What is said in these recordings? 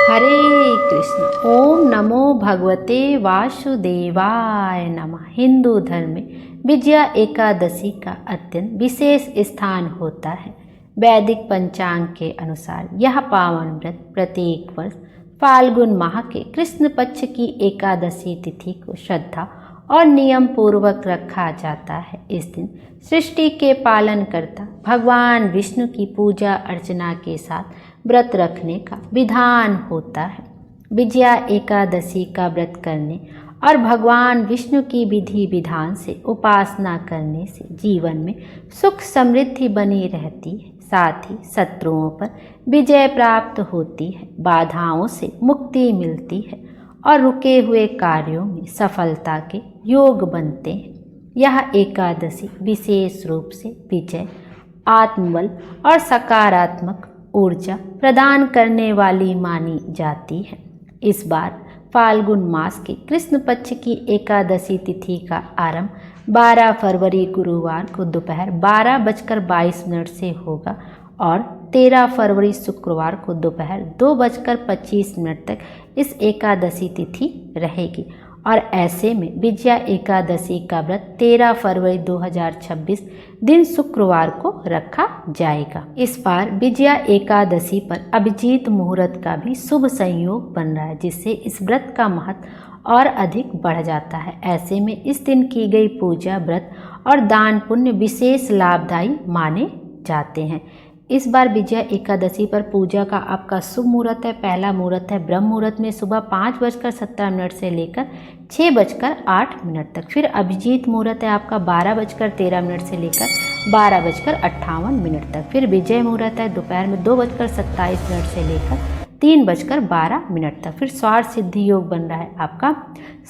हरे कृष्ण। ओम नमो भगवते वासुदेवाय नमः। हिंदू धर्म में विजया एकादशी का अत्यंत विशेष स्थान होता है। वैदिक पंचांग के अनुसार यह पावन व्रत प्रत्येक वर्ष फाल्गुन माह के कृष्ण पक्ष की एकादशी तिथि को श्रद्धा और नियम पूर्वक रखा जाता है। इस दिन सृष्टि के पालनकर्ता भगवान विष्णु की पूजा अर्चना के साथ व्रत रखने का विधान होता है। विजया एकादशी का व्रत करने और भगवान विष्णु की विधि विधान से उपासना करने से जीवन में सुख समृद्धि बनी रहती है, साथ ही शत्रुओं पर विजय प्राप्त होती है, बाधाओं से मुक्ति मिलती है और रुके हुए कार्यों में सफलता के योग बनते हैं। यह एकादशी विशेष रूप से विजय, आत्मबल और सकारात्मक ऊर्जा प्रदान करने वाली मानी जाती है। इस बार फाल्गुन मास के कृष्ण पक्ष की एकादशी तिथि का आरंभ 12 फरवरी गुरुवार को दोपहर 12:22 से होगा और 13 फरवरी शुक्रवार को दोपहर 2:25 तक इस एकादशी तिथि रहेगी और ऐसे में विजया एकादशी का व्रत 13 फरवरी 2026 दिन शुक्रवार को रखा जाएगा। इस बार विजया एकादशी पर अभिजीत मुहूर्त का भी शुभ संयोग बन रहा है, जिससे इस व्रत का महत्व और अधिक बढ़ जाता है। ऐसे में इस दिन की गई पूजा, व्रत और दान पुण्य विशेष लाभदायी माने जाते हैं। इस बार विजया एकादशी पर पूजा का आपका शुभ मुहूर्त है। पहला मुहूर्त है ब्रह्म मुहूर्त में सुबह 5:17 से लेकर 6:08 तक। फिर अभिजीत मुहूर्त है आपका 12:13 से लेकर 12:58 तक। फिर विजय मुहूर्त है दोपहर में 2:27 से लेकर 3:12 तक। फिर स्वार्थ सिद्धि योग बन रहा है आपका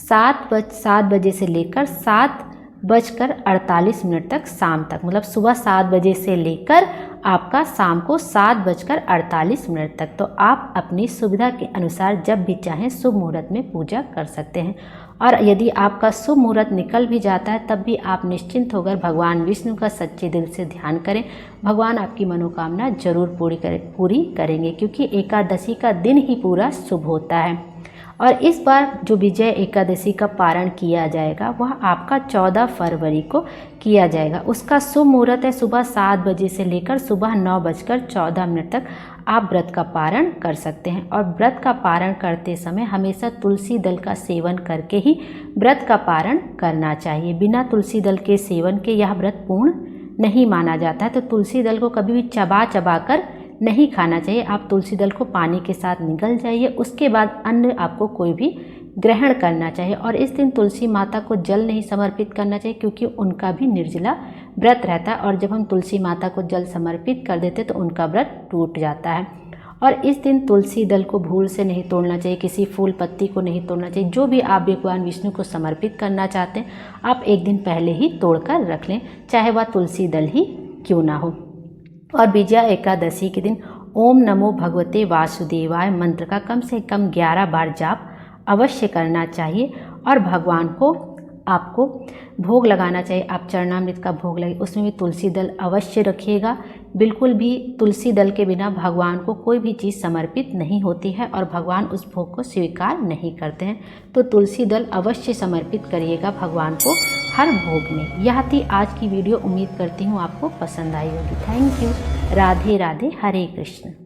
7 बजे से लेकर 7:48 तक शाम तक, मतलब सुबह 7 बजे से लेकर आपका शाम को 7:48 तक। तो आप अपनी सुविधा के अनुसार जब भी चाहें शुभ मुहूर्त में पूजा कर सकते हैं। और यदि आपका शुभ मुहूर्त निकल भी जाता है तब भी आप निश्चिंत होकर भगवान विष्णु का सच्चे दिल से ध्यान करें। भगवान आपकी मनोकामना जरूर पूरी करेंगे, क्योंकि एकादशी का दिन ही पूरा शुभ होता है। और इस बार जो विजय एकादशी का पारण किया जाएगा वह आपका 14 फरवरी को किया जाएगा। उसका शुभ मुहूर्त है सुबह 7 बजे से लेकर सुबह 9:14 तक आप व्रत का पारण कर सकते हैं। और व्रत का पारण करते समय हमेशा तुलसी दल का सेवन करके ही व्रत का पारण करना चाहिए। बिना तुलसी दल के सेवन के यह व्रत पूर्ण नहीं माना जाता है। तो तुलसी दल को कभी भी चबा कर नहीं खाना चाहिए। आप तुलसी दल को पानी के साथ निगल जाइए, उसके बाद अन्न आपको कोई भी ग्रहण करना चाहिए। और इस दिन तुलसी माता को जल नहीं समर्पित करना चाहिए, क्योंकि उनका भी निर्जला व्रत रहता है और जब हम तुलसी माता को जल समर्पित कर देते तो उनका व्रत टूट जाता है। और इस दिन तुलसी दल को भूल से नहीं तोड़ना चाहिए, किसी फूल पत्ती को नहीं तोड़ना चाहिए। जो भी आप भगवान विष्णु को समर्पित करना चाहते हैं आप एक दिन पहले ही तोड़कर रख लें, चाहे वह तुलसी दल ही क्यों ना हो। और विजया एकादशी के दिन ओम नमो भगवते वासुदेवाय मंत्र का कम से कम 11 बार जाप अवश्य करना चाहिए। और भगवान को आपको भोग लगाना चाहिए। आप चरणामृत का भोग लगे, उसमें भी तुलसी दल अवश्य रखिएगा। बिल्कुल भी तुलसी दल के बिना भगवान को कोई भी चीज़ समर्पित नहीं होती है और भगवान उस भोग को स्वीकार नहीं करते हैं। तो तुलसी दल अवश्य समर्पित करिएगा भगवान को हर भोग में। यह थी आज की वीडियो। उम्मीद करती हूँ आपको पसंद आई होगी। Thank you. Radhe Radhe. Hare Krishna.